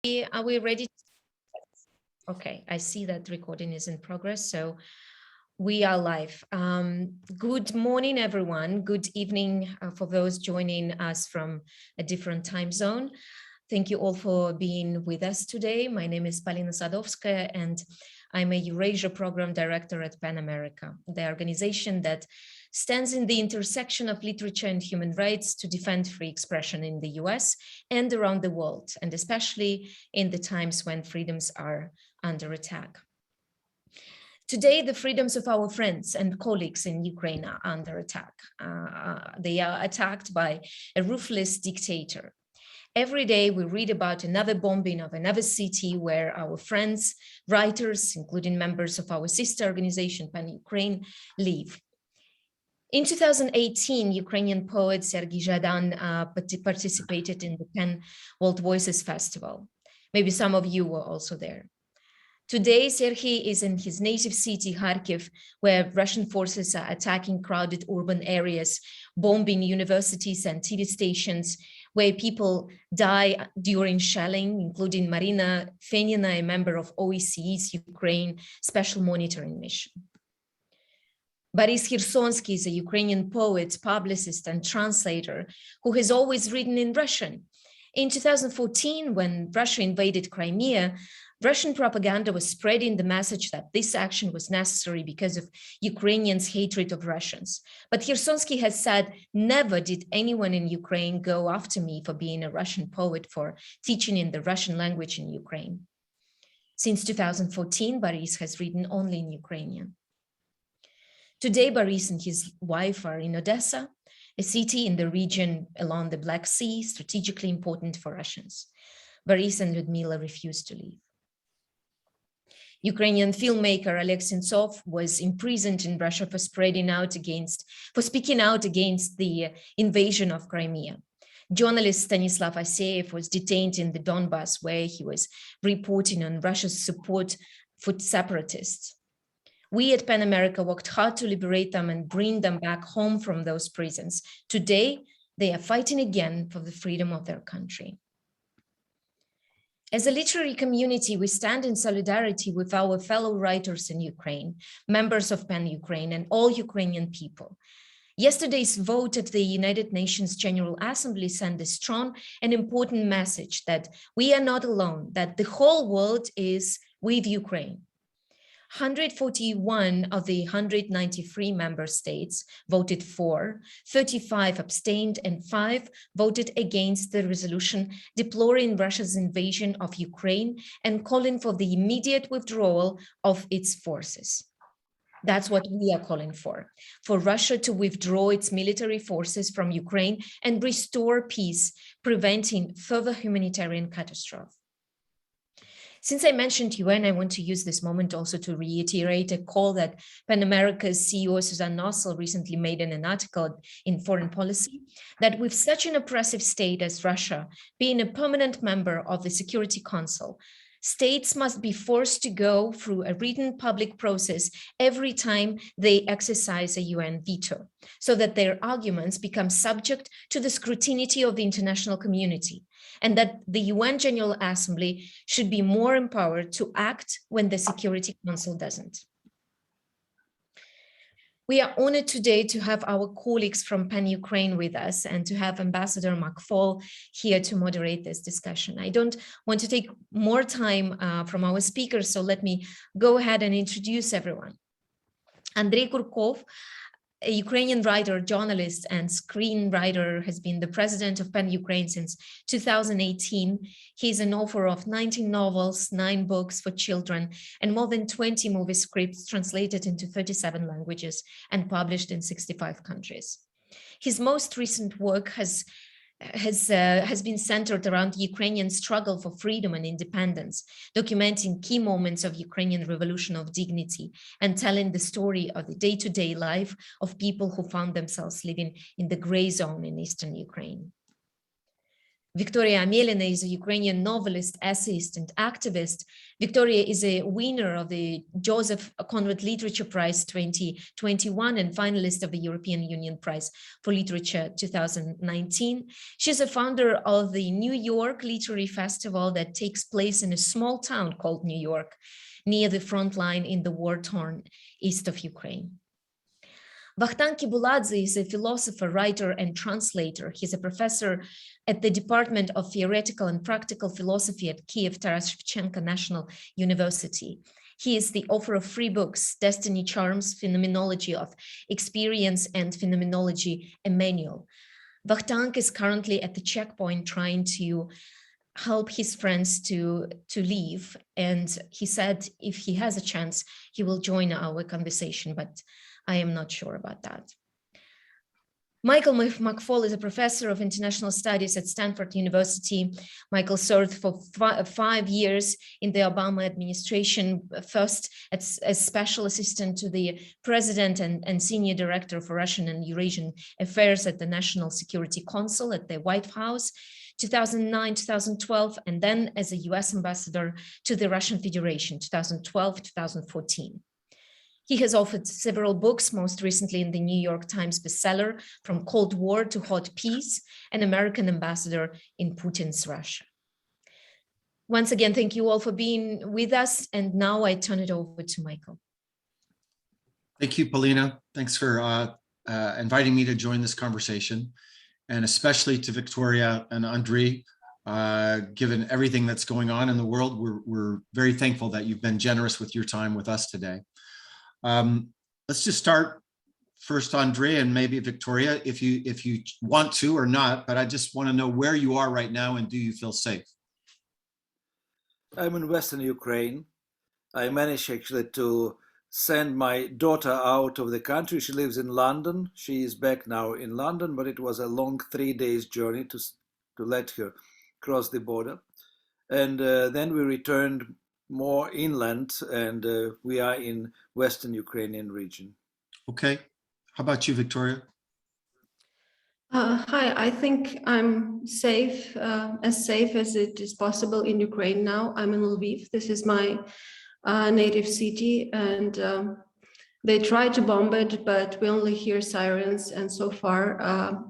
Are we ready? Okay, I see that recording is in progress, so we are live. Good morning, everyone. Good evening for those joining us from a different time zone. Thank you all for being with us today. My name is Polina Sadovskaya, and I'm a Eurasia Program Director at PEN America, the organization that stands in the intersection of literature and human rights to defend free expression in the US and around the world, and especially in the times when freedoms are under attack. Today, the freedoms of our friends and colleagues in Ukraine are under attack. They are attacked by a ruthless dictator. Every day we read about another bombing of another city where our friends, writers, including members of our sister organization, PEN Ukraine, live. In 2018, Ukrainian poet Sergei Zhadan participated in the PEN World Voices Festival. Maybe some of you were also there. Today, Sergei is in his native city, Kharkiv, where Russian forces are attacking crowded urban areas, bombing universities and TV stations, where people die during shelling, including Marina Fenina, a member of OECE's Ukraine Special Monitoring Mission. Boris Khersonsky is a Ukrainian poet, publicist, and translator who has always written in Russian. In 2014, when Russia invaded Crimea, Russian propaganda was spreading the message that this action was necessary because of Ukrainians' hatred of Russians. But Khersonsky has said, never did anyone in Ukraine go after me for being a Russian poet, for teaching in the Russian language in Ukraine. Since 2014, Boris has written only in Ukrainian. Today, Boris and his wife are in Odessa, a city in the region along the Black Sea, strategically important for Russians. Boris and Lyudmila refused to leave. Ukrainian filmmaker Oleg Sentsov was imprisoned in Russia for speaking out against the invasion of Crimea. Journalist Stanislav Aseyev was detained in the Donbas, where he was reporting on Russia's support for separatists. We at PEN America worked hard to liberate them and bring them back home from those prisons. Today, they are fighting again for the freedom of their country. As a literary community, we stand in solidarity with our fellow writers in Ukraine, members of PEN Ukraine, and all Ukrainian people. Yesterday's vote at the United Nations General Assembly sent a strong and important message that we are not alone, that the whole world is with Ukraine. 141 of the 193 member states voted for, 35 abstained, and 5 voted against the resolution deploring Russia's invasion of Ukraine and calling for the immediate withdrawal of its forces. That's what we are calling for Russia to withdraw its military forces from Ukraine and restore peace, preventing further humanitarian catastrophe. Since I mentioned UN, I want to use this moment also to reiterate a call that PEN America's CEO Suzanne Nossel recently made in an article in Foreign Policy, that with such an oppressive state as Russia being a permanent member of the Security Council, states must be forced to go through a written public process every time they exercise a UN veto, so that their arguments become subject to the scrutiny of the international community, and that the UN General Assembly should be more empowered to act when the Security Council doesn't. We are honored today to have our colleagues from PEN Ukraine with us and to have Ambassador McFaul here to moderate this discussion. I don't want to take more time from our speakers, so let me go ahead and introduce everyone. Andrei Kurkov, a Ukrainian writer, journalist, and screenwriter, has been the president of PEN Ukraine since 2018. He's an author of 19 novels, 9 books for children, and more than 20 movie scripts translated into 37 languages and published in 65 countries. His most recent work has been centered around the Ukrainian struggle for freedom and independence, documenting key moments of Ukrainian revolution of dignity and telling the story of the day-to-day life of people who found themselves living in the gray zone in eastern Ukraine. Victoria Amelina is a Ukrainian novelist, essayist, and activist. Victoria is a winner of the Joseph Conrad Literature Prize 2021 and finalist of the European Union Prize for Literature 2019. She's a founder of the New York Literary Festival that takes place in a small town called New York, near the front line in the war-torn east of Ukraine. Vakhtang Kebuladze is a philosopher, writer, and translator. He's a professor at the Department of Theoretical and Practical Philosophy at Kiev Taras Shevchenko National University. He is the author of 3 books, Destiny Charms, Phenomenology of Experience, and Phenomenology, a Manual. Vakhtang is currently at the checkpoint trying to help his friends to leave. And he said if he has a chance, he will join our conversation, but I am not sure about that. Michael McFaul is a professor of international studies at Stanford University. Michael served for 5 years in the Obama administration, first as special assistant to the president and senior director for Russian and Eurasian affairs at the National Security Council at the White House, 2009, 2012, and then as a US ambassador to the Russian Federation, 2012, 2014. He has authored several books, most recently in the New York Times bestseller, From Cold War to Hot Peace, an American ambassador in Putin's Russia. Once again, thank you all for being with us. And now I turn it over to Michael. Thank you, Polina. Thanks for inviting me to join this conversation, and especially to Victoria and Andrei. Given everything that's going on in the world, we're very thankful that you've been generous with your time with us today. Let's just start first, Andrei, and maybe Victoria, if you want to or not, but I just want to know where you are right now and do you feel safe? I'm in Western Ukraine. I managed actually to send my daughter out of the country. She lives in London. She is back now in London, but it was a long 3 days journey to let her cross the border. And then we returned more inland, and we are in Western Ukrainian region. Okay. How about you, Victoria? Hi, I think I'm safe as it is possible in Ukraine now. I'm in Lviv. This is my native city, and they try to bomb it, but we only hear sirens, and so far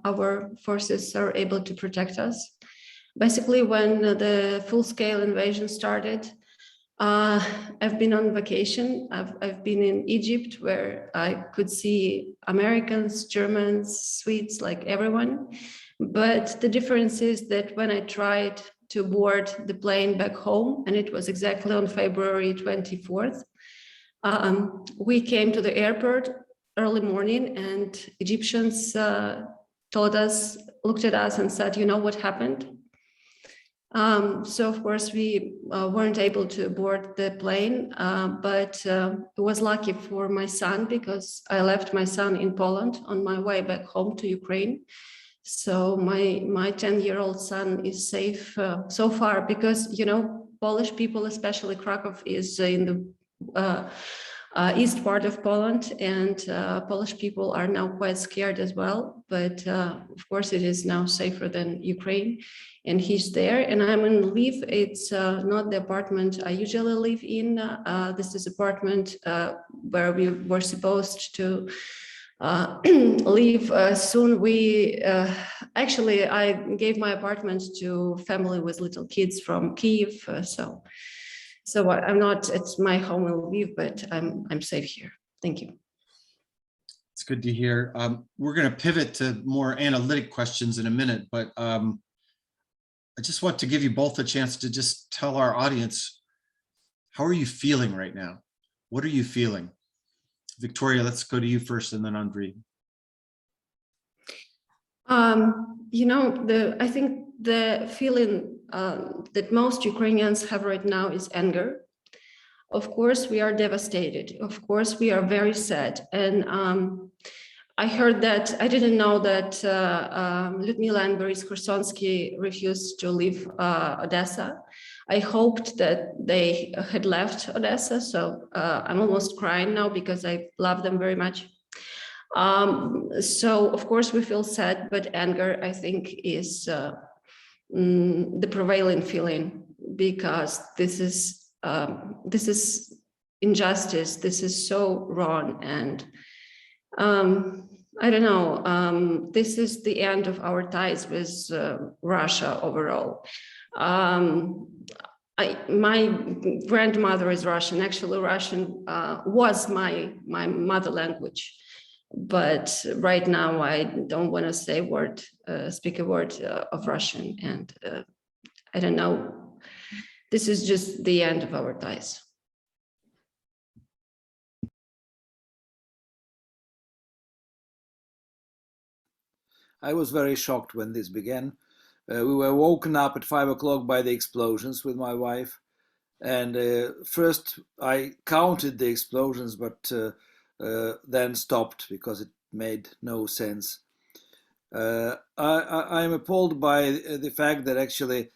our forces are able to protect us. Basically, when the full-scale invasion started, I've been on vacation. I've been in Egypt, where I could see Americans, Germans, Swedes, like everyone. But the difference is that when I tried to board the plane back home, and it was exactly on February 24th, we came to the airport early morning, and Egyptians looked at us and said, "You know what happened?" So of course we weren't able to board the plane, but it was lucky for my son, because I left my son in Poland on my way back home to Ukraine. So my 10-year-old son is safe so far, because, you know, Polish people, especially Krakow, is in the east part of Poland, and Polish people are now quite scared as well. But of course it is now safer than Ukraine. And he's there, and I'm in Lviv. It's not the apartment I usually live in. This is apartment where we were supposed to leave soon. Actually, I gave my apartment to family with little kids from Kiev. So I'm not at my home in Lviv, but I'm safe here. Thank you. It's good to hear. We're going to pivot to more analytic questions in a minute, but I just want to give you both a chance to just tell our audience, how are you feeling right now? What are you feeling? Victoria, let's go to you first, and then Andrei. You know, I think the feeling that most Ukrainians have right now is anger. Of course, we are devastated. Of course, we are very sad. And I heard that, I didn't know that Lyudmila and Boris Khersonsky refused to leave Odessa. I hoped that they had left Odessa, so I'm almost crying now because I love them very much. So of course we feel sad, but anger, I think, is the prevailing feeling, because this is injustice. This is so wrong, and I don't know. This is the end of our ties with Russia overall. My grandmother is Russian. Actually, Russian was my mother language, but right now I don't want to speak a word of Russian, and I don't know. This is just the end of our ties. I was very shocked when this began. We were woken up at 5 o'clock by the explosions with my wife. And first I counted the explosions, but then stopped because it made no sense. I'm appalled by the fact that actually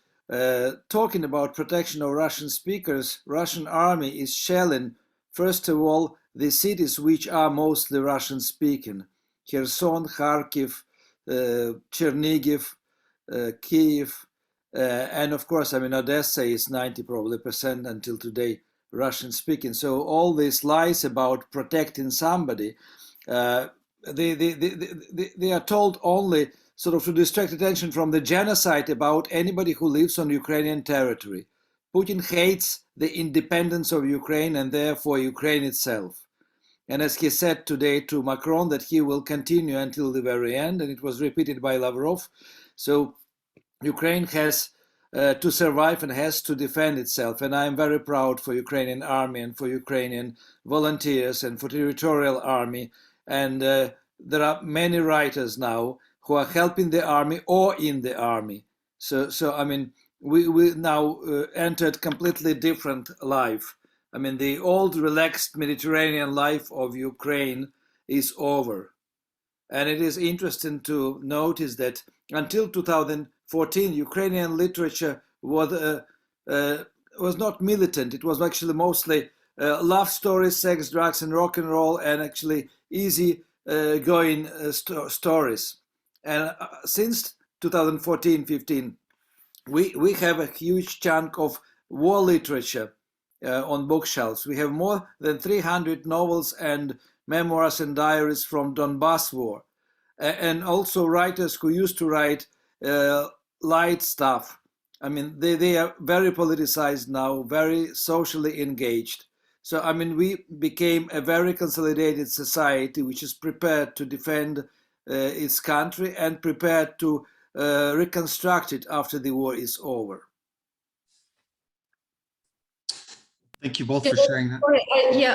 talking about protection of Russian speakers, Russian army is shelling, first of all, the cities which are mostly Russian speaking: Kherson, Kharkiv, Chernigiv, Kiev, and of course, I mean, Odessa is 90% probably until today Russian speaking. So all these lies about protecting somebody, they are told only sort of to distract attention from the genocide about anybody who lives on Ukrainian territory. Putin hates the independence of Ukraine and therefore Ukraine itself. And as he said today to Macron, that he will continue until the very end, and it was repeated by Lavrov. So Ukraine has to survive and has to defend itself. And I am very proud for Ukrainian army and for Ukrainian volunteers and for territorial army. And there are many writers now who are helping the army or in the army. So I mean, we now entered completely different life. I mean, the old relaxed Mediterranean life of Ukraine is over. And it is interesting to notice that until 2014, Ukrainian literature was not militant. It was actually mostly love stories, sex, drugs, and rock and roll, and actually easy going stories. And since 2014-15, we have a huge chunk of war literature on bookshelves. We have more than 300 novels and memoirs and diaries from Donbas war, and also writers who used to write light stuff. I mean, they are very politicized now, very socially engaged. So, I mean, we became a very consolidated society which is prepared to defend its country and prepared to reconstruct it after the war is over. Thank you both for sharing that.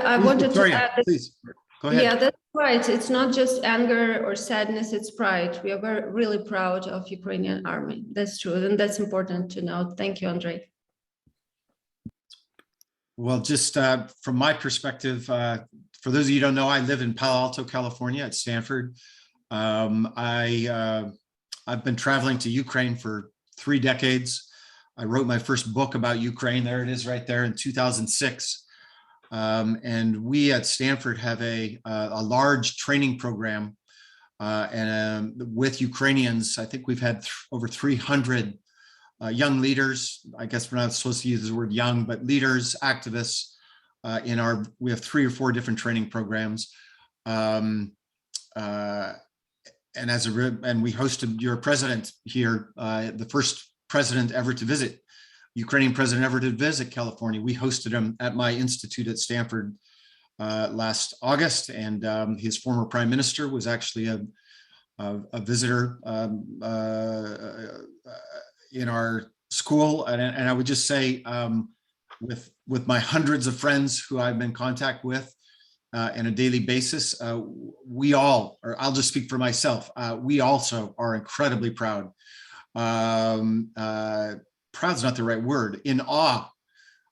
I wanted Victoria, to add. Please, go ahead. Yeah, that's right. It's not just anger or sadness, it's pride. We are really proud of Ukrainian army. That's true, and that's important to know. Thank you, Andrei. Well, just from my perspective, for those of you who don't know, I live in Palo Alto, California at Stanford. I've been traveling to Ukraine for 3 decades. I wrote my first book about Ukraine. There it is right there in 2006. And we at Stanford have a large training program and with Ukrainians. I think we've had over 300 young leaders. I guess we're not supposed to use the word young, but leaders, activists we have 3 or 4 different training programs. And we hosted your president here, the first president ever to visit, Ukrainian president ever to visit California. We hosted him at my institute at Stanford last August, and his former prime minister was actually a visitor in our school. And I would just say, with my hundreds of friends who I've been in contact with on a daily basis, we all, or I'll just speak for myself, we also are incredibly proud. Proud's not the right word, in awe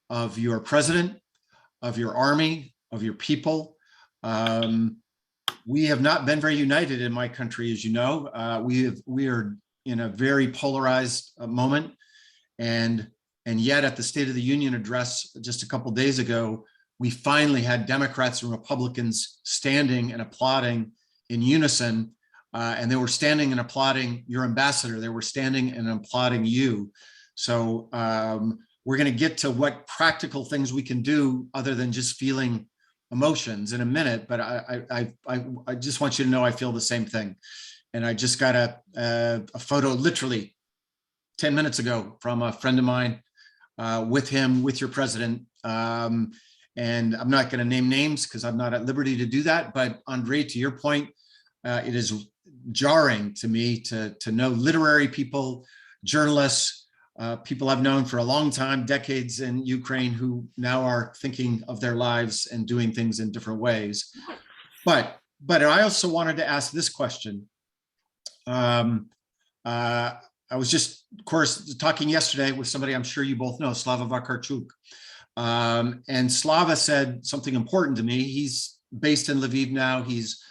of your president, of your army, of your people. We have not been very united in my country, as you know. We are in a very polarized moment, and yet at the State of the Union address just a couple of days ago, we finally had Democrats and Republicans standing and applauding in unison and they were standing and applauding your ambassador. They were standing and applauding you. So we're going to get to what practical things we can do other than just feeling emotions in a minute. But I just want you to know I feel the same thing. And I just got a photo literally 10 minutes ago from a friend of mine with him, with your president. And I'm not going to name names because I'm not at liberty to do that. But Andrei, to your point, it is jarring to me to know literary people, journalists, people I've known for a long time, decades in Ukraine, who now are thinking of their lives and doing things in different ways. But I also wanted to ask this question. I was just, of course, talking yesterday with somebody I'm sure you both know, Slava Vakarchuk. And Slava said something important to me. He's based in Lviv now. He's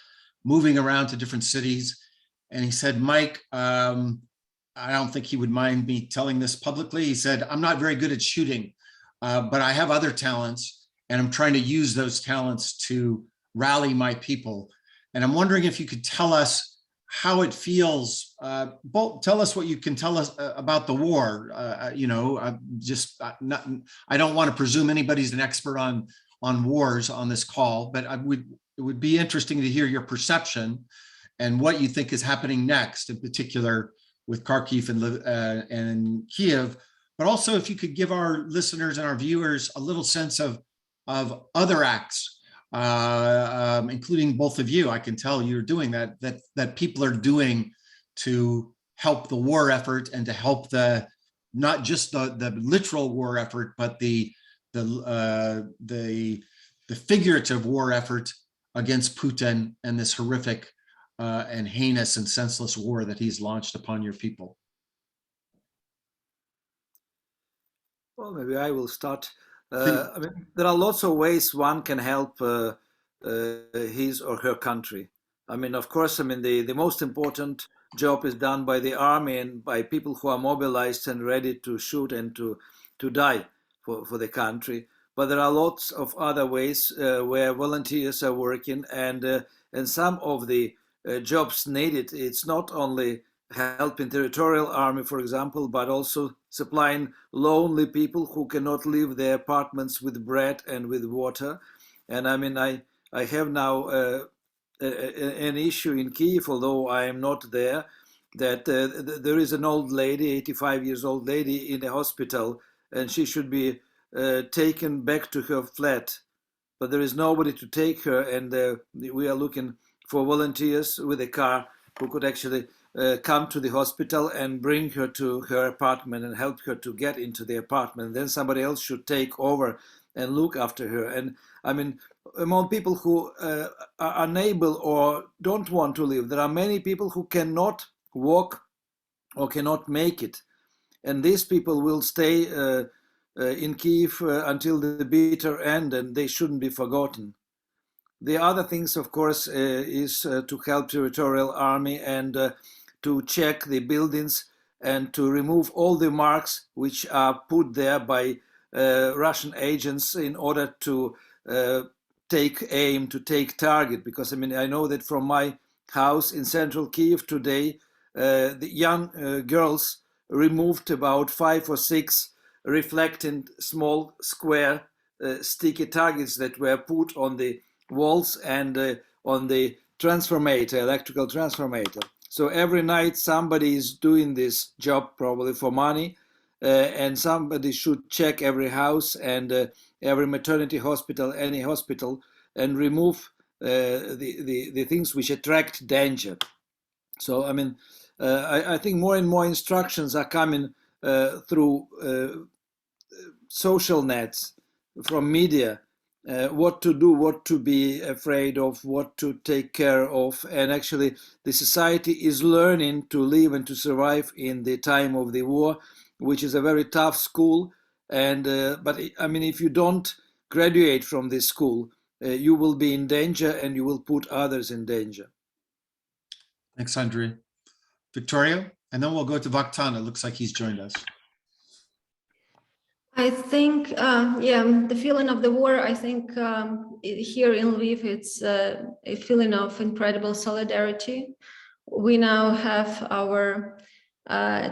moving around to different cities. And he said, Mike, I don't think he would mind me telling this publicly. He said, I'm not very good at shooting, but I have other talents, and I'm trying to use those talents to rally my people. And I'm wondering if you could tell us how it feels. Tell us what you can tell us about the war. You know, I don't want to presume anybody's an expert on wars on this call, but it would be interesting to hear your perception and what you think is happening next, in particular with Kharkiv and Kiev. But also, if you could give our listeners and our viewers a little sense of other acts, including both of you. I can tell you're doing that people are doing to help the war effort and to help not just the literal war effort, but the figurative war effort against Putin and this horrific and heinous and senseless war that he's launched upon your people. Well, maybe I will start. I mean, there are lots of ways one can help his or her country. I mean, of course, I mean, the most important job is done by the army and by people who are mobilized and ready to shoot and to die for the country. But there are lots of other ways where volunteers are working, and some of the jobs needed, it's not only helping territorial army, for example, but also supplying lonely people who cannot leave their apartments with bread and with water. And I mean, I have now an issue in Kiev, although I am not there, that there is an old lady, 85 years old lady in a hospital, and she should be taken back to her flat. But there is nobody to take her, and we are looking for volunteers with a car who could actually come to the hospital and bring her to her apartment and help her to get into the apartment. Then somebody else should take over and look after her. And I mean, among people who are unable or don't want to live, there are many people who cannot walk or cannot make it. And these people will stay in Kiev until the bitter end, and they shouldn't be forgotten. The other things, of course, is to help territorial army and to check the buildings and to remove all the marks which are put there by Russian agents in order to take aim, to take target. Because I mean, I know that from my house in central Kiev today, the young girls removed about 5 or 6 reflecting small square sticky targets that were put on the walls and on the transformator, electrical transformator. So every night somebody is doing this job probably for money, and somebody should check every house and every maternity hospital, any hospital, and remove the things which attract danger. So I mean, I think more and more instructions are coming through social nets, from media, what to do, what to be afraid of, what to take care of. And actually the society is learning to live and to survive in the time of the war, which is a very tough school. And but I mean, if you don't graduate from this school, you will be in danger and you will put others in danger. Thanks, Andrei. Victoria, and then we'll go to Vakhtang. It looks like he's joined us. I think, the feeling of the war, I think here in Lviv, it's a feeling of incredible solidarity we now have our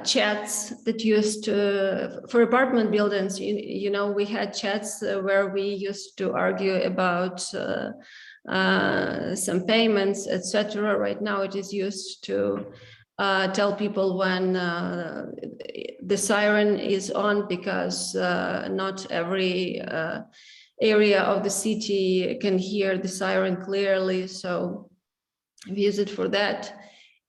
chats that used to, for apartment buildings, you know, we had chats where we used to argue about some payments, etc. Right now it is used to tell people when the siren is on, because not every area of the city can hear the siren clearly. So we use it for that.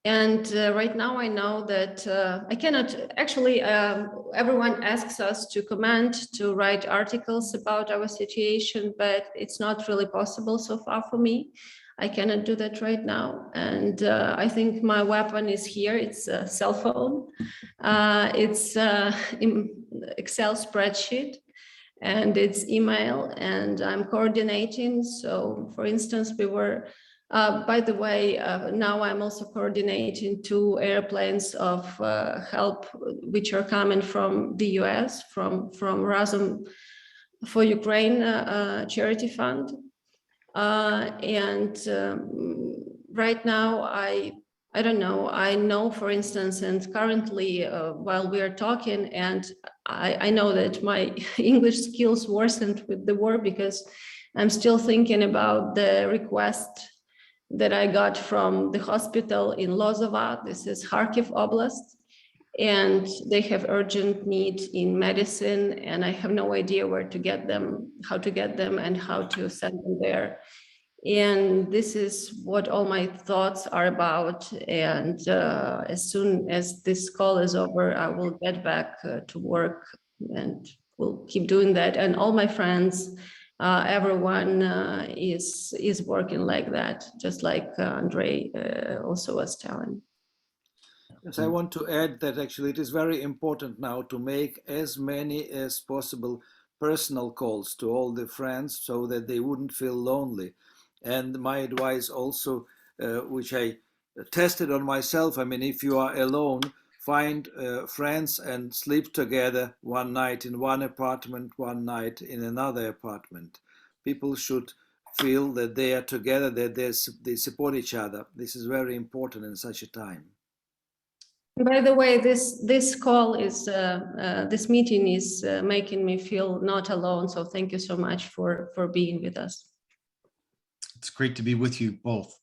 And right now I know that I cannot actually, everyone asks us to comment, to write articles about our situation, but it's not really possible so far for me. I cannot do that right now. And I think my weapon is here. It's a cell phone. It's Excel spreadsheet, and it's email, and I'm coordinating. So for instance, we were, by the way, now I'm also coordinating 2 airplanes of help, which are coming from the US, from Razum for Ukraine charity fund. And right now, I don't know, I know, for instance, and currently while we are talking, and I know that my English skills worsened with the war, because I'm still thinking about the request that I got from the hospital in Lozova. This is Kharkiv Oblast, and they have urgent need in medicine, and I have no idea where to get them, how to get them, and how to send them there. And this is what all my thoughts are about. And as soon as this call is over, I will get back to work, and we'll keep doing that. And all my friends, everyone is working like that, just like Andrei also was telling. Yes, I want to add that actually it is very important now to make as many as possible personal calls to all the friends, so that they wouldn't feel lonely. And my advice also, which I tested on myself, I mean, if you are alone, find friends and sleep together one night in one apartment, one night in another apartment. People should feel that they are together, that they support each other. This is very important in such a time. By the way, this call is, this meeting is making me feel not alone. So thank you so much for being with us. It's great to be with you both,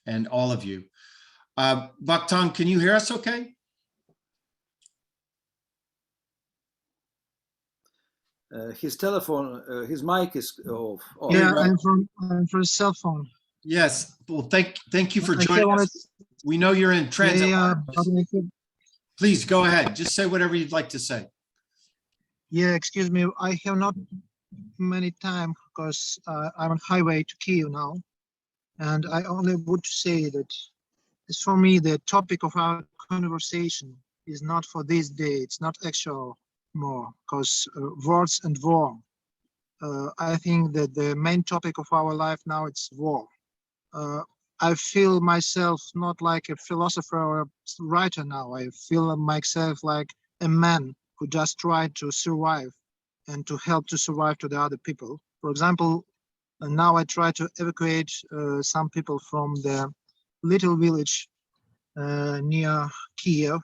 and all of you. Vakhtang, can you hear us okay? His telephone, his mic is off. Oh, yeah, I'm from a cell phone. Yes. Well, thank you for joining us. We know you're in transit. Please go ahead. Just say whatever you'd like to say. Yeah, excuse me. I have not many time, because I'm on highway to Kyiv now. And I only would say that it's for me, the topic of our conversation is not for this day. It's not actual more, because words and war. I think that the main topic of our life now, it's war. I feel myself not like a philosopher or a writer now. I feel myself like a man who just tried to survive and to help to survive to the other people. For example, now I try to evacuate some people from the little village near Kiev.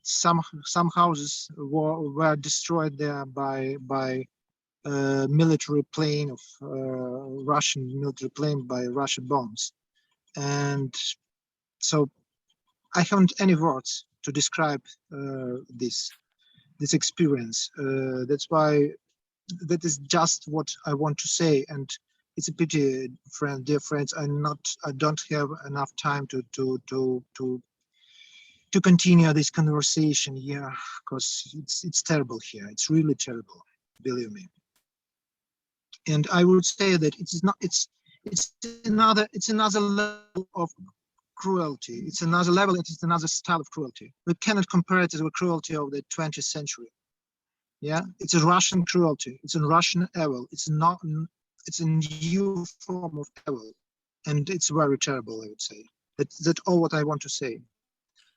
Some houses were destroyed there by military plane of Russian military plane by Russian bombs, and so I haven't any words to describe this experience. That's why that is just what I want to say, and it's a pity, dear friends, I don't have enough time to continue this conversation here, because it's terrible here. It's really terrible, believe me. And I would say that it's another level of cruelty. It's another level. It's another style of cruelty. We cannot compare it to the cruelty of the 20th century. Yeah, it's a Russian cruelty. It's a Russian evil. It's not. It's a new form of evil, and it's very terrible, I would say. That's all what I want to say,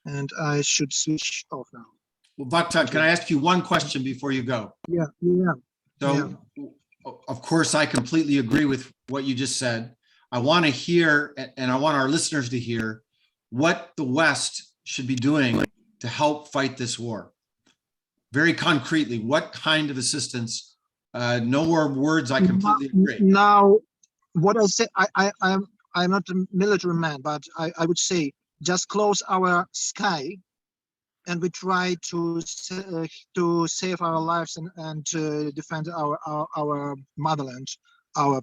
and I should switch off now. Well, Vakhtang, can I ask you one question before you go? Yeah. So, of course, I completely agree with what you just said. I want to hear, and I want our listeners to hear, what the West should be doing to help fight this war. Very concretely, what kind of assistance? No more words, I completely agree. Now, what I say, I'm not a military man, but I would say just close our sky, and we try to save our lives and to defend our motherland, our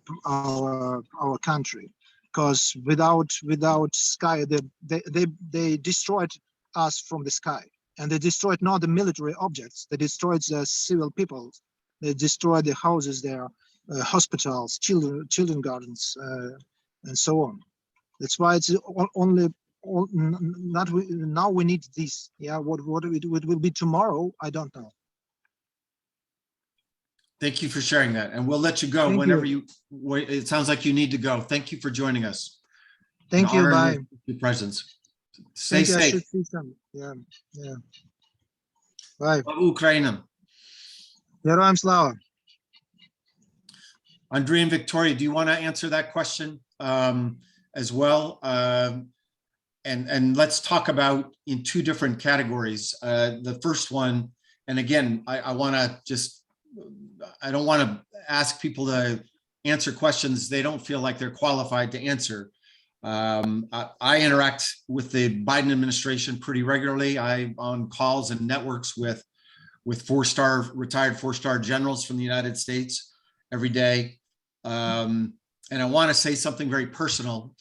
country. Because without sky, they destroyed us from the sky, and they destroyed not the military objects. They destroyed the civil people. They destroyed the houses there, hospitals, children gardens, and so on. That's why it's only not now we need this. Yeah, what it will be tomorrow, I don't know. Thank you for sharing that, and we'll let you go whenever you. It sounds like you need to go. Thank you for joining us. Thank you. Bye. Your presence. Stay safe. I should see some. Yeah. Bye. Ukraine. Героям слава. Andrei and Victoria, do you want to answer that question as well? And let's talk about in two different categories. The first one, and again, I don't want to ask people to answer questions they don't feel like they're qualified to answer. I interact with the Biden administration pretty regularly. I'm on calls and networks with retired four-star generals from the United States every day. And I want to say something very personal.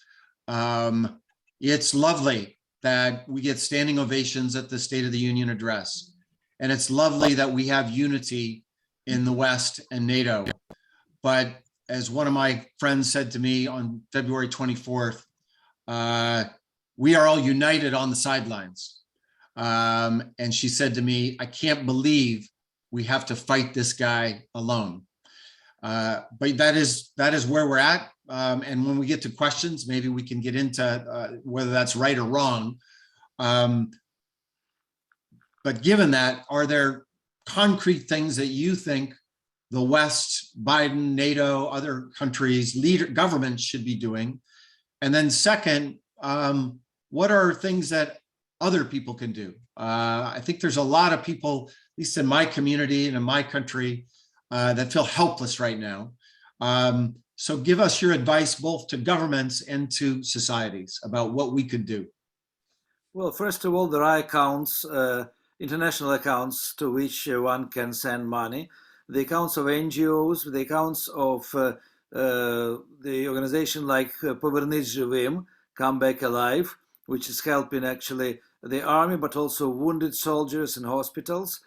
It's lovely that we get standing ovations at the State of the Union address. And it's lovely that we have unity in the West and NATO. But as one of my friends said to me on February 24th, we are all united on the sidelines. And she said to me, I can't believe we have to fight this guy alone. But that is where we're at. And when we get to questions, maybe we can get into whether that's right or wrong. But given that, are there concrete things that you think the West, Biden, NATO, other countries, governments should be doing? And then second, what are things that other people can do? I think there's a lot of people, at least in my community and in my country, that feel helpless right now. So give us your advice both to governments and to societies about what we could do. Well, first of all, there are accounts, international accounts to which one can send money. The accounts of NGOs, the accounts of the organization like Povernись Живым, Come Back Alive, which is helping actually the army, but also wounded soldiers in hospitals.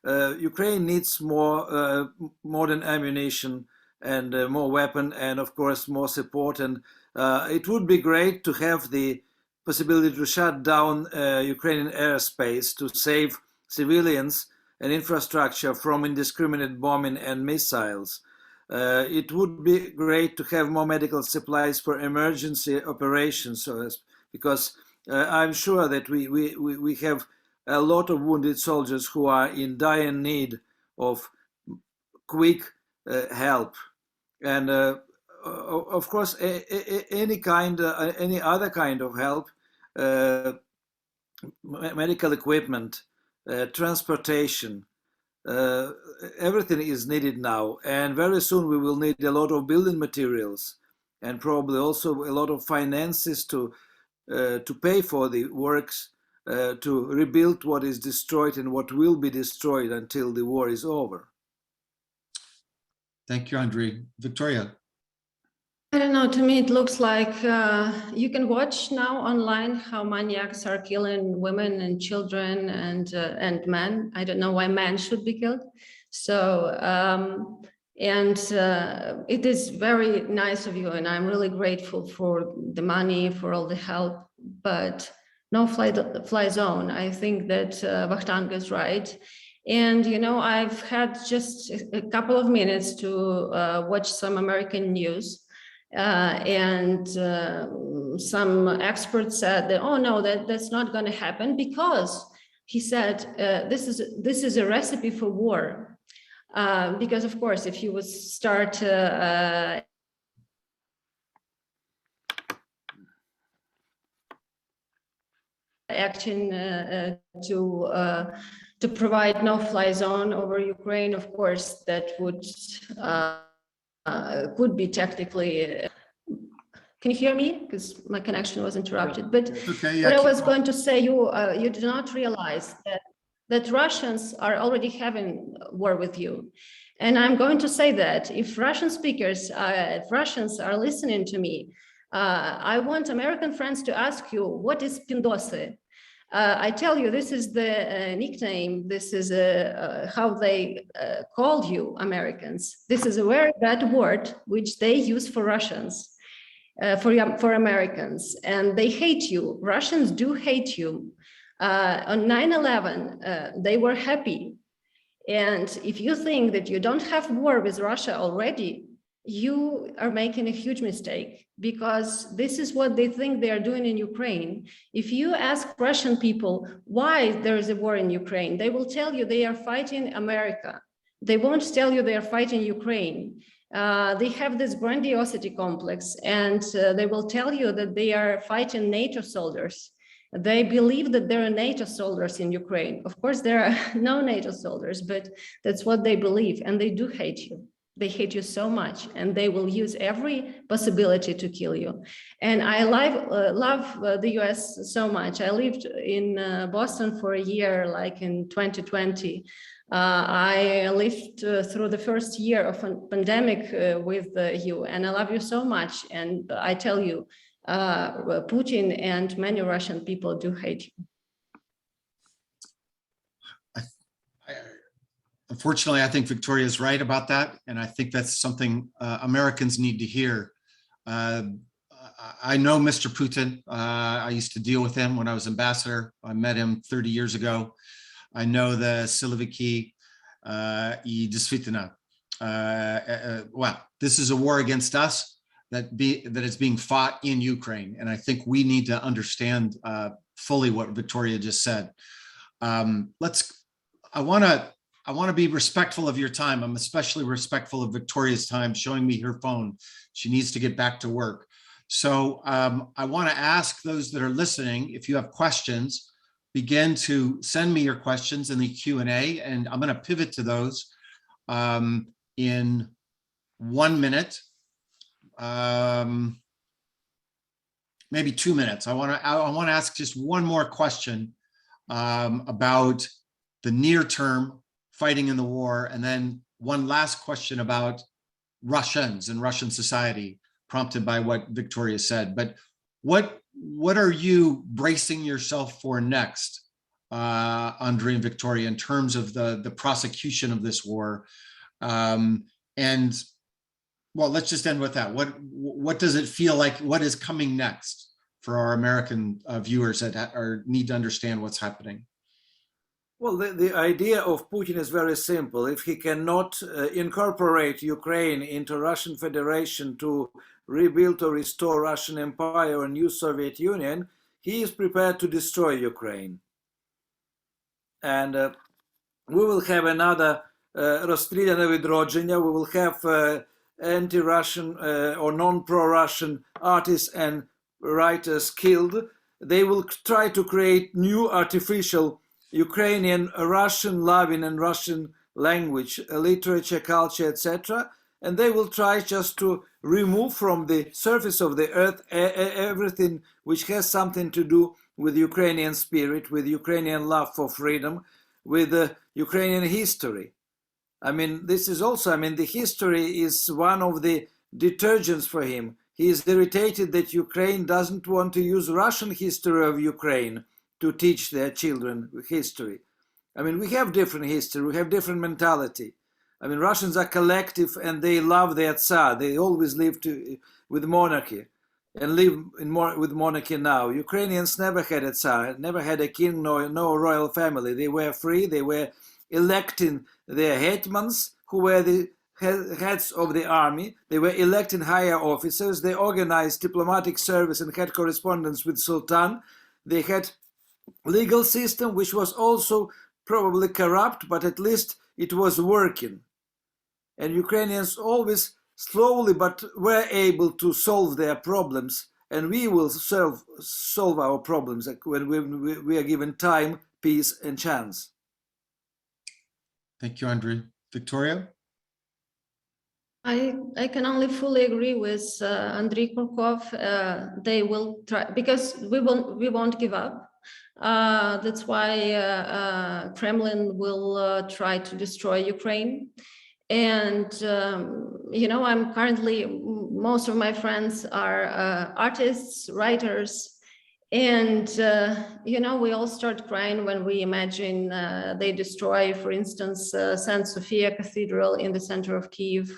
Ukraine needs more modern ammunition and more weapon, and of course more support. And it would be great to have the possibility to shut down Ukrainian airspace to save civilians and infrastructure from indiscriminate bombing and missiles. It would be great to have more medical supplies for emergency operations, because I'm sure that we have a lot of wounded soldiers who are in dire need of quick help. And of course, any other kind of help, medical equipment, transportation, everything is needed now. And very soon we will need a lot of building materials and probably also a lot of finances to pay for the works, to rebuild what is destroyed and what will be destroyed until the war is over. Thank you, Andrei. Victoria. I don't know, to me it looks like you can watch now online how maniacs are killing women and children and men. I don't know why men should be killed. So, it is very nice of you, and I'm really grateful for the money, for all the help, but no fly zone. I think that Vakhtang is right. And, you know, I've had just a couple of minutes to watch some American news. Some experts said that, oh no, that's not going to happen, because he said this is a recipe for war. Because of course, if you would start acting to provide no-fly zone over Ukraine. Of course, that would could be tactically. Can you hear me? Because my connection was interrupted. But Okay, yeah, what I keep was going. going to say, you do not realize that Russians are already having war with you. And I'm going to say that if Russian speakers, if Russians are listening to me, I want American friends to ask you, what is Pindosy? I tell you, this is the nickname. This is how they called you, Americans. This is a very bad word which they use for Russians. For Americans, and they hate you. Russians do hate you. On 9/11, they were happy. And if you think that you don't have war with Russia already, you are making a huge mistake, because this is what they think they are doing in Ukraine. If you ask Russian people why there is a war in Ukraine, they will tell you they are fighting America. They won't tell you they are fighting Ukraine. They have this grandiosity complex, and they will tell you that they are fighting NATO soldiers. They believe that there are NATO soldiers in Ukraine. Of course, there are no NATO soldiers, but that's what they believe, and they do hate you. They hate you so much, and they will use every possibility to kill you. And I love the US so much. I lived in Boston for a year, like in 2020. I lived through the first year of a pandemic with you, and I love you so much. And I tell you, Putin and many Russian people do hate you. Unfortunately, I think Victoria is right about that. And I think that's something Americans need to hear. I know Mr. Putin. I used to deal with him when I was ambassador. I met him 30 years ago. I know the Siloviki и действительно. Well, this is a war against us that is being fought in Ukraine. And I think we need to understand fully what Victoria just said. I want to be respectful of your time. I'm especially respectful of Victoria's time, showing me her phone. She needs to get back to work. So I want to ask those that are listening, if you have questions, begin to send me your questions in the Q&A, and I'm going to pivot to those in 1 minute, maybe 2 minutes. I want to ask just one more question about the near term fighting in the war, and then one last question about Russians and Russian society, prompted by what Victoria said. But what are you bracing yourself for next, Andrei and Victoria, in terms of the prosecution of this war? And well, let's just end with that. What does it feel like? What is coming next for our American viewers that need to understand what's happening? Well, the idea of Putin is very simple. If he cannot incorporate Ukraine into Russian Federation to rebuild or restore Russian Empire or new Soviet Union, he is prepared to destroy Ukraine. And we will have another Розстріляне відродження. We will have anti-Russian or non-pro-Russian artists and writers killed. They will try to create new artificial Ukrainian, Russian loving and Russian language, literature, culture, etc. And they will try just to remove from the surface of the earth everything which has something to do with Ukrainian spirit, with Ukrainian love for freedom, with Ukrainian history. I mean, this is also, I mean, the history is one of the detergents for him. He is irritated that Ukraine doesn't want to use Russian history of Ukraine to teach their children history. I mean, we have different history, we have different mentality. I mean, Russians are collective and they love their Tsar. They always lived with monarchy and live with monarchy now. Ukrainians never had a Tsar, never had a king, no royal family. They were free, they were electing their hetmans, who were the heads of the army. They were electing higher officers. They organized diplomatic service and had correspondence with Sultan. They had legal system, which was also probably corrupt, but at least it was working. And Ukrainians always slowly but were able to solve their problems and we will solve our problems when we are given time, peace, and chance. Thank you, Andrei. Victoria? I can only fully agree with Andrei Kurkov. They will try, because we won't give up. That's why Kremlin will try to destroy Ukraine. And I'm currently, most of my friends are artists, writers, and we all start crying when we imagine they destroy, for instance, St. Sophia Cathedral in the center of Kyiv.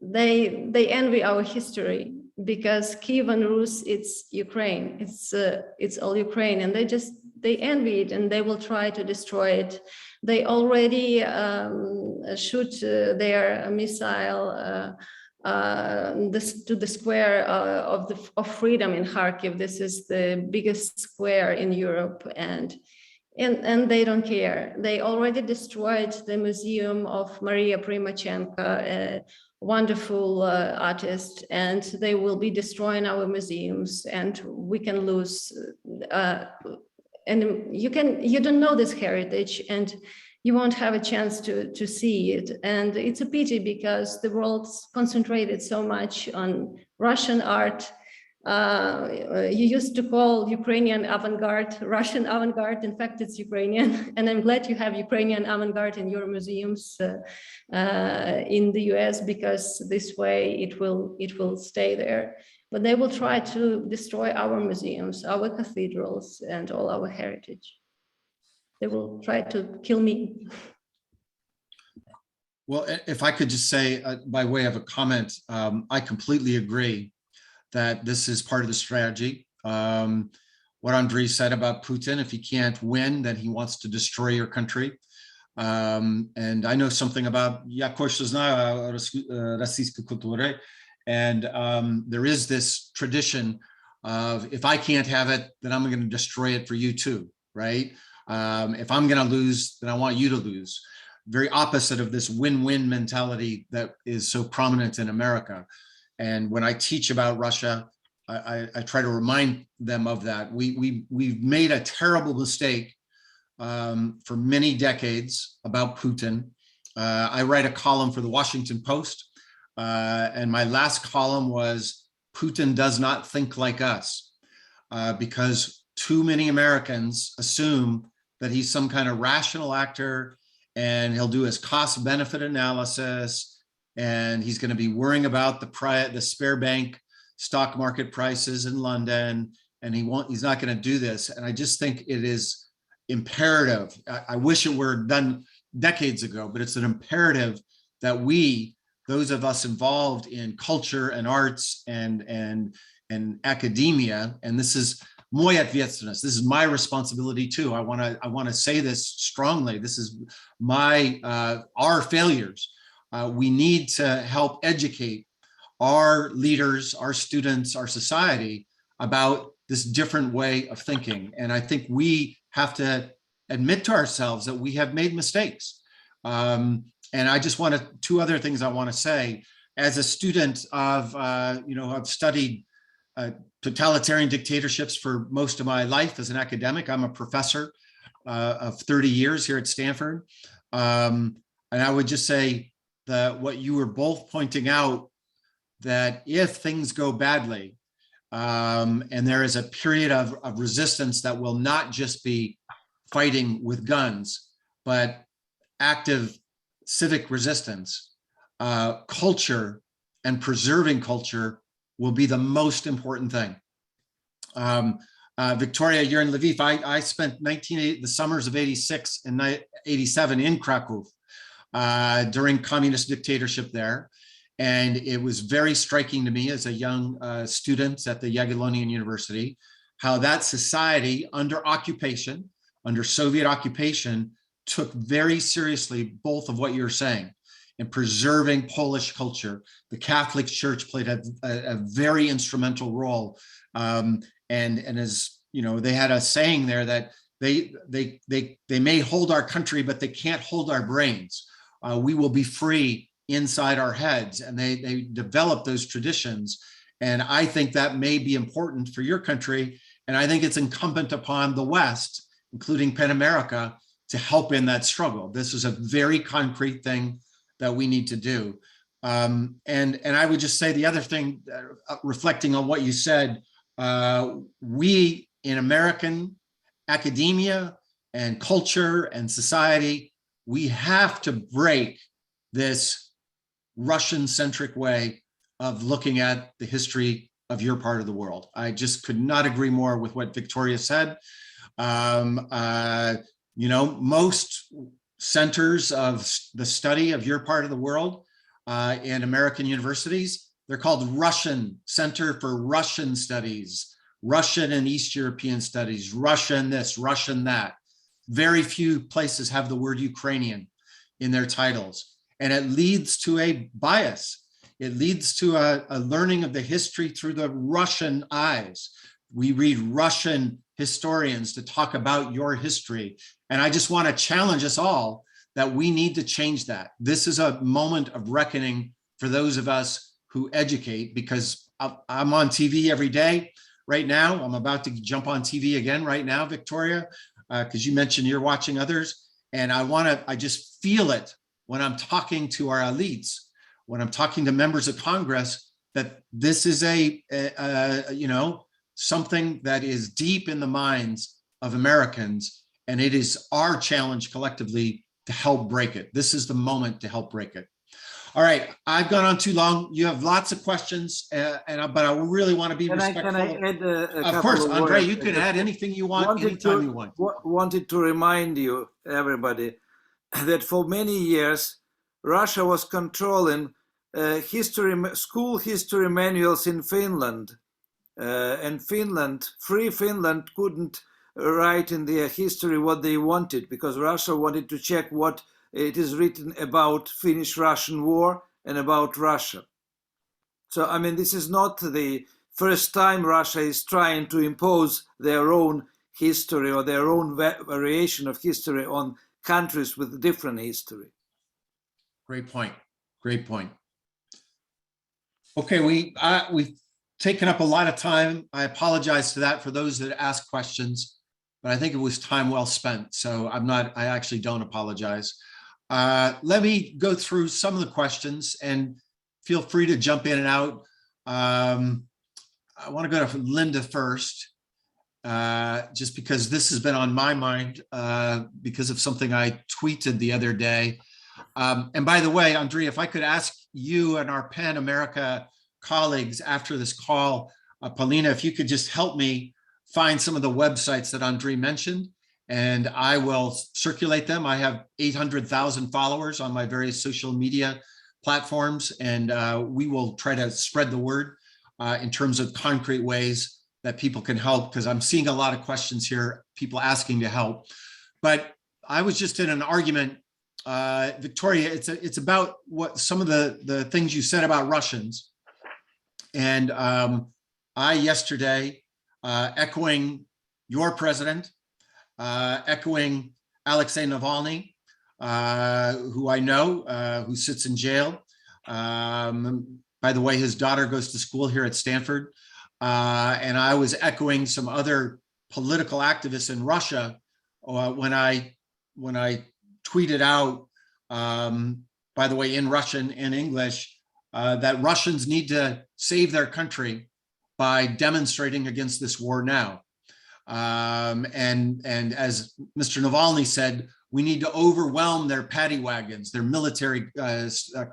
They envy our history, because Kiev and Rus, it's Ukraine, it's all Ukraine, and they envy it, and they will try to destroy it. They already shoot their missile to the square of freedom in Kharkiv. This is the biggest square in Europe, and they don't care. They already destroyed the museum of Maria Primachenko, a wonderful artist, and they will be destroying our museums, and we can lose. And you don't know this heritage, and you won't have a chance to see it. And it's a pity, because the world's concentrated so much on Russian art. You used to call Ukrainian avant-garde Russian avant-garde. In fact, it's Ukrainian, and I'm glad you have Ukrainian avant-garde in your museums in the US, because this way it will stay there. But they will try to destroy our museums, our cathedrals, and all our heritage. They will try to kill me. Well, if I could just say, by way of a comment, I completely agree that this is part of the strategy. What Andrei said about Putin, if he can't win, then he wants to destroy your country. And I know something about российской культуры, and there is this tradition of, if I can't have it, then I'm going to destroy it for you too, right? If I'm going to lose, then I want you to lose. Very opposite of this win-win mentality that is so prominent in America. And when I teach about Russia, I try to remind them of that. We've made a terrible mistake for many decades about Putin. I write a column for the Washington Post, and my last column was, Putin does not think like us, because too many Americans assume that he's some kind of rational actor, and he'll do his cost-benefit analysis, and he's going to be worrying about the spare bank stock market prices in London, and he's not going to do this. And I just think it is imperative. I wish it were done decades ago, but it's an imperative that those of us involved in culture and arts and academia, and this is moje ответственность. This is my responsibility too. I want to say this strongly. This is our failures. We need to help educate our leaders, our students, our society about this different way of thinking. And I think we have to admit to ourselves that we have made mistakes. And I just two other things I want to say. As a student of, I've studied totalitarian dictatorships for most of my life as an academic. I'm a professor of 30 years here at Stanford. And I would just say that what you were both pointing out, that if things go badly, and there is a period of resistance that will not just be fighting with guns, but active civic resistance, culture and preserving culture will be the most important thing. Victoria, you're in Lviv. I spent the summers of 86 and 87 in Krakow during communist dictatorship there. And it was very striking to me as a young student at the Jagiellonian University, how that society under occupation, under Soviet occupation, took very seriously both of what you're saying in preserving Polish culture. The Catholic Church played a very instrumental role. And as you know, they had a saying there that they may hold our country, but they can't hold our brains. We will be free inside our heads, and they developed those traditions. And I think that may be important for your country. And I think it's incumbent upon the West, including PEN America, to help in that struggle. This is a very concrete thing that we need to do. And I would just say the other thing, reflecting on what you said, we in American academia and culture and society, we have to break this Russian-centric way of looking at the history of your part of the world. I just could not agree more with what Victoria said. You know, most centers of the study of your part of the world in American universities, they're called Russian Center for Russian Studies, Russian and East European Studies, Russian this, Russian that. Very few places have the word Ukrainian in their titles. And it leads to a bias. It leads to a learning of the history through the Russian eyes. We read Russian historians to talk about your history. And I just want to challenge us all that we need to change that. This is a moment of reckoning for those of us who educate, because I'm on TV every day right now. I'm about to jump on TV again right now, Victoria, because you mentioned you're watching others. And I just feel it when I'm talking to our elites, when I'm talking to members of Congress, that this is you know, something that is deep in the minds of Americans, and it is our challenge collectively to help break it. This is the moment to help break it. All right, I've gone on too long. You have lots of questions, but I really want to be respectful. Can I add a of course, couple of Andrei, words? you can add anything you want, anytime you want. Wanted to remind you, everybody, that for many years, Russia was controlling school history manuals in Finland. And free Finland couldn't write in their history what they wanted, because Russia wanted to check what it is written about Finnish-Russian war and about Russia. So, I mean, this is not the first time Russia is trying to impose their own history or their own variation of history on countries with different history. Great point. Great point. Okay, we've taken up a lot of time. I apologize for that for those that asked questions, but I think it was time well spent. So I actually don't apologize. Let me go through some of the questions and feel free to jump in and out. I want to go to Linda first, just because this has been on my mind because of something I tweeted the other day. And by the way, Andrei, if I could ask you and our PEN America colleagues after this call, Polina, if you could just help me find some of the websites that Andrei mentioned, and I will circulate them. I have 800,000 followers on my various social media platforms, and we will try to spread the word in terms of concrete ways that people can help, because I'm seeing a lot of questions here, people asking to help. But I was just in an argument, Victoria, it's about what some of the things you said about Russians. And I yesterday, echoing your president, echoing Alexei Navalny, who I know, who sits in jail. By the way, his daughter goes to school here at Stanford. And I was echoing some other political activists in Russia when I tweeted out, by the way, in Russian and English, that Russians need to save their country by demonstrating against this war now. And as Mr. Navalny said, we need to overwhelm their paddy wagons, their military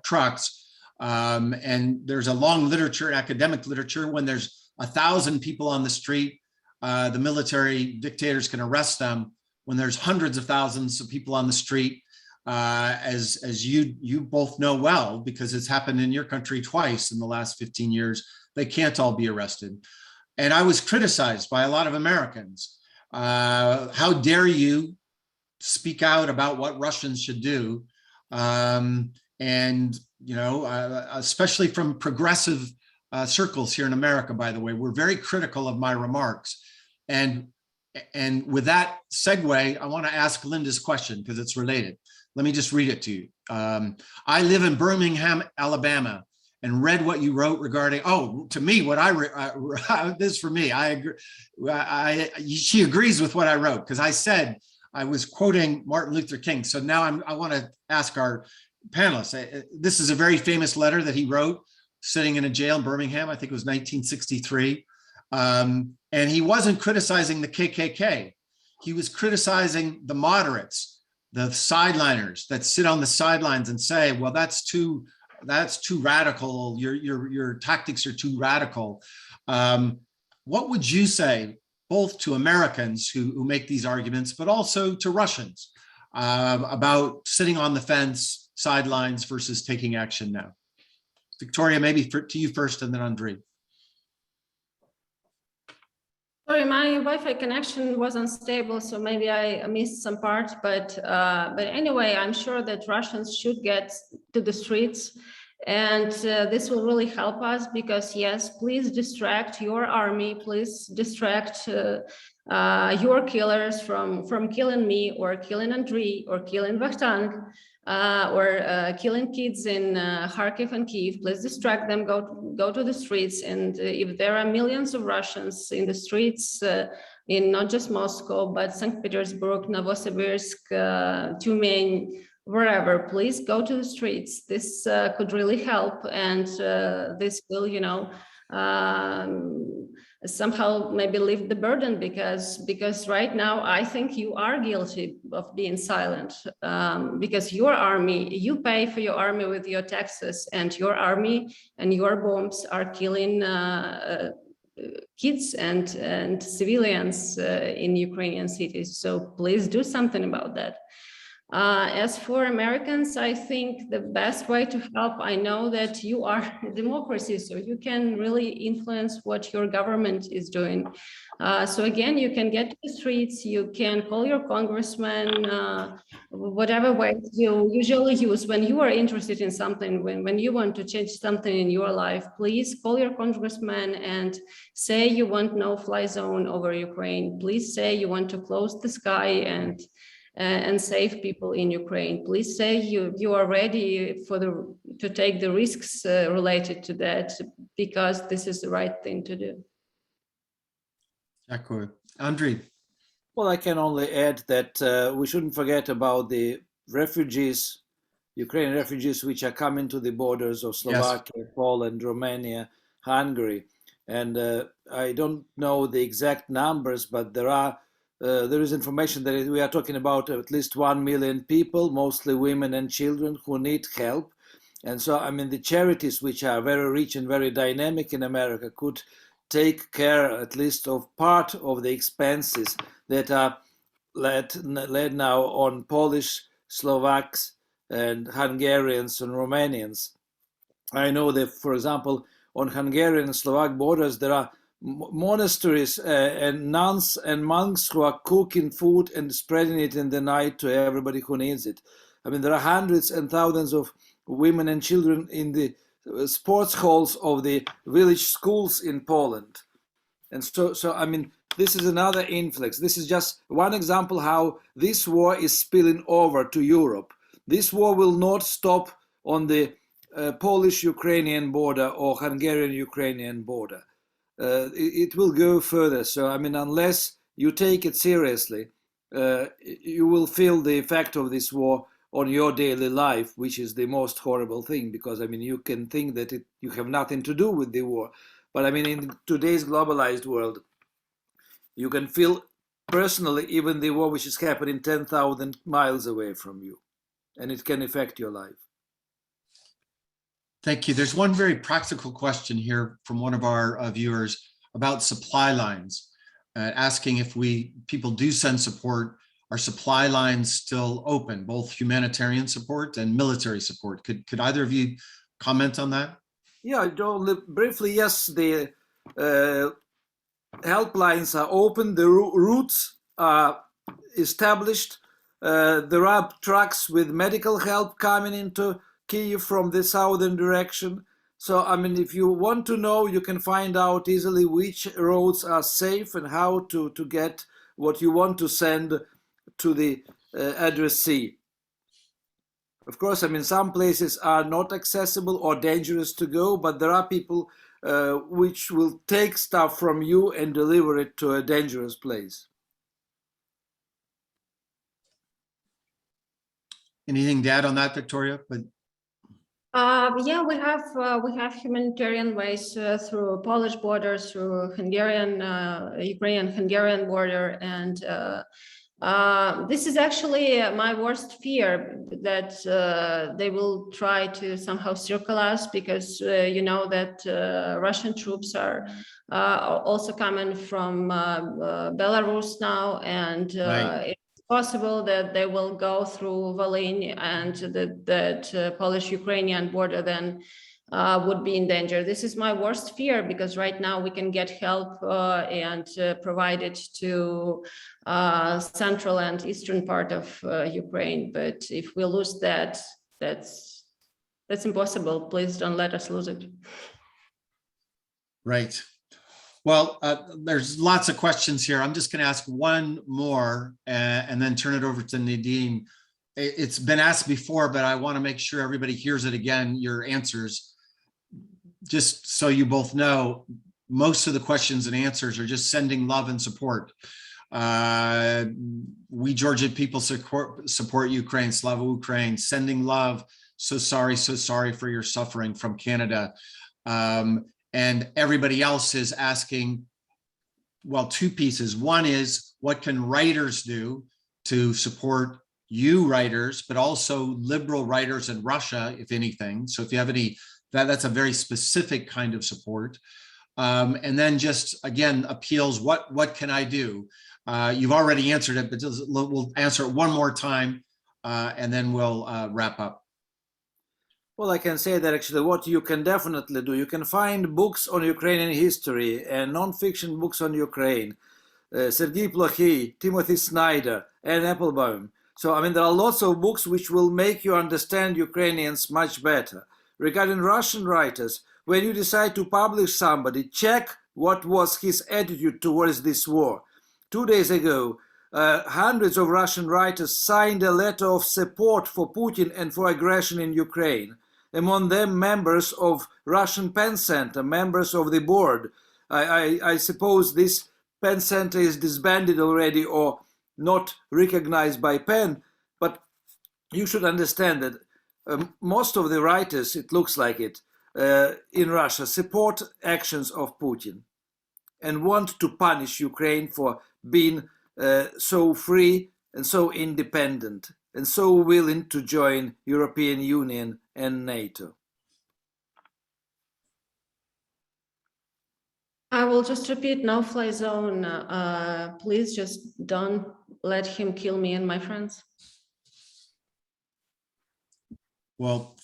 trucks. And there's a long literature, academic literature, when there's 1,000 people on the street, the military dictators can arrest them. When there's hundreds of thousands of people on the street, as you both know well, because it's happened in your country twice in the last 15 years, they can't all be arrested. And I was criticized by a lot of Americans. How dare you speak out about what Russians should do? And, you know, especially from progressive circles here in America, by the way, we're very critical of my remarks. And with that segue, I want to ask Linda's question because it's related. Let me just read it to you. I live in Birmingham, Alabama, and read what you wrote regarding, to me, what this is for me, I agree. She agrees with what I wrote, because I said I was quoting Martin Luther King. So now I want to ask our panelists. This is a very famous letter that he wrote sitting in a jail in Birmingham. I think it was 1963. And he wasn't criticizing the KKK. He was criticizing the moderates, the sideliners that sit on the sidelines and say, well, that's too radical. Your tactics are too radical. What would you say, both to Americans who make these arguments, but also to Russians, about sitting on the fence, sidelines versus taking action now? Victoria, maybe to you first, and then Andrei. Sorry, my Wi-Fi connection was unstable, so maybe I missed some part. But anyway, I'm sure that Russians should get to the streets, and this will really help us, because yes, please distract your army, please distract your killers from killing me or killing Andrei or killing Vakhtang. Or killing kids in Kharkiv and Kyiv. Please distract them, go to the streets. And if there are millions of Russians in the streets, in not just Moscow, but St. Petersburg, Novosibirsk, Tyumen, wherever, please go to the streets. This could really help, and this will, somehow maybe lift the burden, because right now I think you are guilty of being silent, because your army, you pay for your army with your taxes, and your army and your bombs are killing kids and civilians in Ukrainian cities. So please do something about that. As for Americans, I think the best way to help, I know that you are a democracy, so you can really influence what your government is doing. So again, you can get to the streets, you can call your congressman, whatever way you usually use when you are interested in something, when you want to change something in your life, please call your congressman and say you want no-fly zone over Ukraine. Please say you want to close the sky and save people in Ukraine. Please say you are ready to take the risks related to that, because this is the right thing to do. Andrei. Well, I can only add that we shouldn't forget about the refugees, Ukrainian refugees, which are coming to the borders of Slovakia, yes, Poland, Romania, Hungary. And I don't know the exact numbers, but there is information that we are talking about at least 1 million people, mostly women and children, who need help. And so, I mean, the charities, which are very rich and very dynamic in America, could take care at least of part of the expenses that are led now on Polish, Slovaks, and Hungarians and Romanians. I know that, for example, on Hungarian and Slovak borders, there are monasteries and nuns and monks who are cooking food and spreading it in the night to everybody who needs it. I mean, there are hundreds and thousands of women and children in the sports halls of the village schools in Poland. And so I mean, this is another influx. This is just one example how this war is spilling over to Europe. This war will not stop on the Polish-Ukrainian border or Hungarian-Ukrainian border. It will go further. So, I mean, unless you take it seriously, you will feel the effect of this war on your daily life, which is the most horrible thing, because, I mean, you can think that you have nothing to do with the war. But, I mean, in today's globalized world, you can feel personally even the war which is happening 10,000 miles away from you, and it can affect your life. Thank you. There's one very practical question here from one of our viewers about supply lines, asking if people do send support, are supply lines still open, both humanitarian support and military support? Could either of you comment on that? Yeah, briefly, yes, the helplines are open, the routes are established, there are trucks with medical help coming into Kyiv from the southern direction. So, I mean, if you want to know, you can find out easily which roads are safe and how to get what you want to send to the addressee. Of course, I mean, some places are not accessible or dangerous to go, but there are people which will take stuff from you and deliver it to a dangerous place. Anything to add on that, Victoria? But Yeah, we have humanitarian ways through Polish border, through Hungarian, Ukrainian-Hungarian border, and this is actually my worst fear, that they will try to somehow circle us, because you know that Russian troops are also coming from Belarus now, and right. it's possible that they will go through Volyn, and that Polish-Ukrainian border then would be in danger. This is my worst fear, because right now we can get help and provide it to central and eastern part of Ukraine. But if we lose that, that's impossible. Please don't let us lose it. Right. Well, there's lots of questions here. I'm just going to ask one more and then turn it over to Nadine. It's been asked before, but I want to make sure everybody hears it again, your answers. Just so you both know, most of the questions and answers are just sending love and support. We Georgian people support Ukraine, Slava Ukraine, sending love. So sorry for your suffering from Canada. And everybody else is asking, well, two pieces. One is, what can writers do to support you writers, but also liberal writers in Russia, if anything? So if you have any, that's a very specific kind of support. And then just, again, appeals, what can I do? You've already answered it, but we'll answer it one more time, and then we'll wrap up. Well, I can say that actually what you can definitely do, you can find books on Ukrainian history and non-fiction books on Ukraine. Sergei Plokhy, Timothy Snyder, Anne Applebaum. So, I mean, there are lots of books which will make you understand Ukrainians much better. Regarding Russian writers, when you decide to publish somebody, check what was his attitude towards this war. 2 days ago, hundreds of Russian writers signed a letter of support for Putin and for aggression in Ukraine. Among them, members of Russian Pen Center, members of the board. I suppose this Pen Center is disbanded already or not recognized by Pen, but you should understand that most of the writers, it looks like it, in Russia support actions of Putin and want to punish Ukraine for being so free and so independent and so willing to join European Union and NATO. I will just repeat, no-fly zone. Please just don't let him kill me and my friends. Well,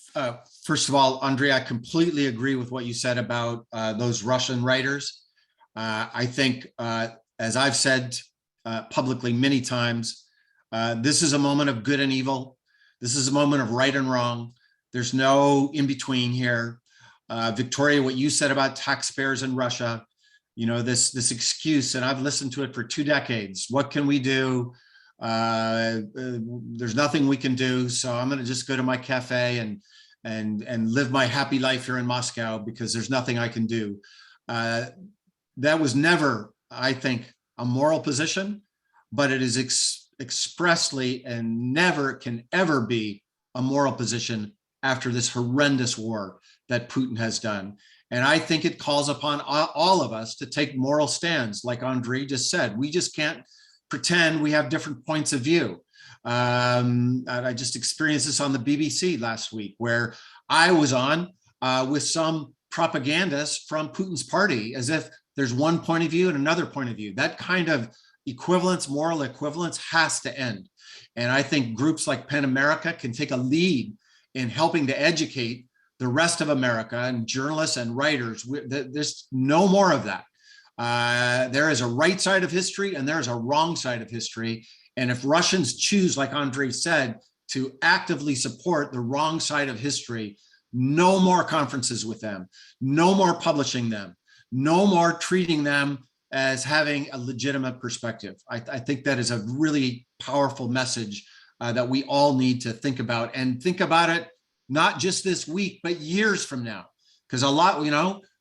first of all, Andrei, I completely agree with what you said about those Russian writers. I think, as I've said publicly many times, this is a moment of good and evil. This is a moment of right and wrong. There's no in between here. Victoria, what you said about taxpayers in Russia, you know, this excuse, and I've listened to it for 2 decades. What can we do? There's nothing we can do. So I'm going to just go to my cafe and live my happy life here in Moscow because there's nothing I can do. That was never, I think, a moral position, but it is expressly and never can ever be a moral position after this horrendous war that Putin has done. And I think it calls upon all of us to take moral stands, like Andrei just said. We just can't pretend we have different points of view. I just experienced this on the BBC last week, where I was on with some propagandists from Putin's party, as if there's one point of view and another point of view. That kind of equivalence, moral equivalence, has to end. And I think groups like PEN America can take a lead in helping to educate the rest of America and journalists and writers. There's no more of that. There is a right side of history and there is a wrong side of history. And if Russians choose, like Andrei said, to actively support the wrong side of history, no more conferences with them, no more publishing them, no more treating them as having a legitimate perspective. I think that is a really powerful message that we all need to think about, and think about it not just this week, but years from now. Because a lot,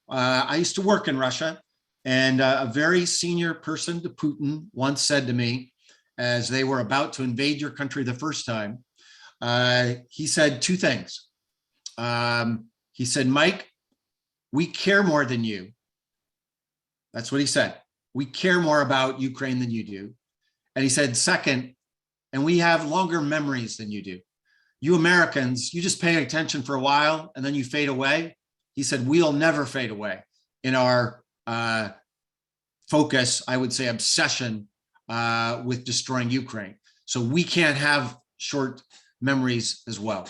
I used to work in Russia, and a very senior person to Putin once said to me, as they were about to invade your country the first time, he said two things. He said, Mike, we care more than you. That's what he said. We care more about Ukraine than you do. And he said, second, and we have longer memories than you do. You Americans, you just pay attention for a while and then you fade away. He said, we'll never fade away in our focus, I would say obsession with destroying Ukraine. So we can't have short memories as well.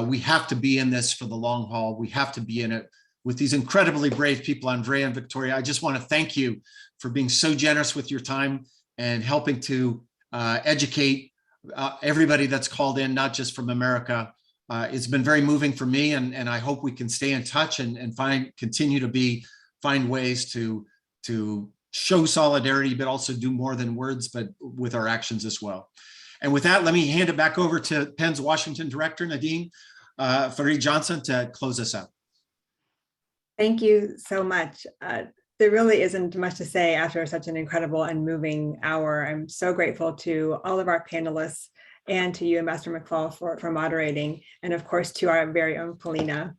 We have to be in this for the long haul. We have to be in it with these incredibly brave people, Andrei and Victoria. I just want to thank you for being so generous with your time and helping to educate everybody that's called in, not just from America. It's been very moving for me, and I hope we can stay in touch and continue to find ways to show solidarity, but also do more than words, but with our actions as well. And with that, let me hand it back over to PEN's Washington director, Nadine Farid Johnson, to close us out. Thank you so much. There really isn't much to say after such an incredible and moving hour. I'm so grateful to all of our panelists and to you, Ambassador McFaul, for moderating, and of course to our very own Polina.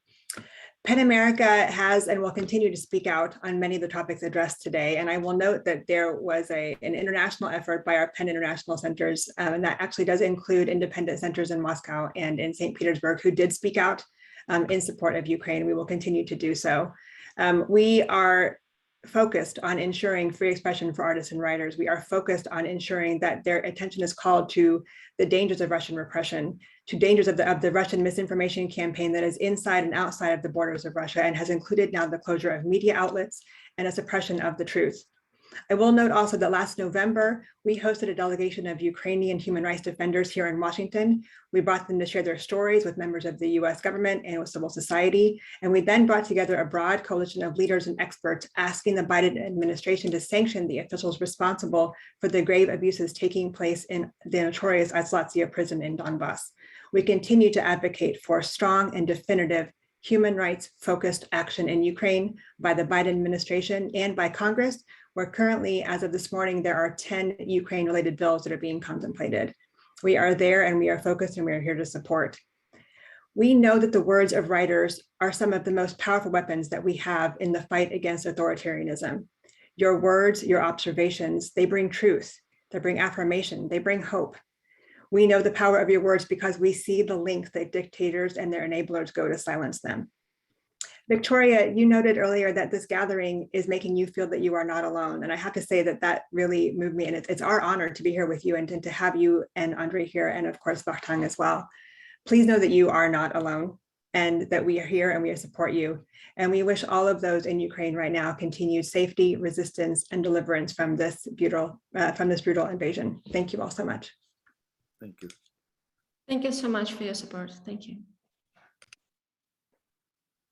PEN America has and will continue to speak out on many of the topics addressed today. And I will note that there was an international effort by our PEN International Centers, and that actually does include independent centers in Moscow and in St. Petersburg who did speak out in support of Ukraine. We will continue to do so. We are focused on ensuring free expression for artists and writers. We are focused on ensuring that their attention is called to the dangers of Russian repression, to dangers of the Russian misinformation campaign that is inside and outside of the borders of Russia and has included now the closure of media outlets and a suppression of the truth. I will note also that last November, we hosted a delegation of Ukrainian human rights defenders here in Washington. We brought them to share their stories with members of the US government and with civil society. And we then brought together a broad coalition of leaders and experts asking the Biden administration to sanction the officials responsible for the grave abuses taking place in the notorious Izolatsiya prison in Donbas. We continue to advocate for strong and definitive human rights focused action in Ukraine by the Biden administration and by Congress, where currently, as of this morning, there are 10 Ukraine-related bills that are being contemplated. We are there and we are focused and we are here to support. We know that the words of writers are some of the most powerful weapons that we have in the fight against authoritarianism. Your words, your observations, they bring truth, they bring affirmation, they bring hope. We know the power of your words because we see the length that dictators and their enablers go to silence them. Victoria, you noted earlier that this gathering is making you feel that you are not alone. And I have to say that that really moved me. And it's our honor to be here with you and to have you and Andrei here, and of course, Vakhtang as well. Please know that you are not alone and that we are here and we support you. And we wish all of those in Ukraine right now continued safety, resistance, and deliverance from this brutal invasion. Thank you all so much. Thank you. Thank you so much for your support. Thank you.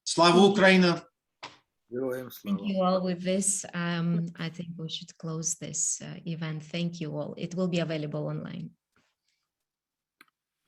Slava Ukraina. Thank you all. With this, I think we should close this event. Thank you all. It will be available online.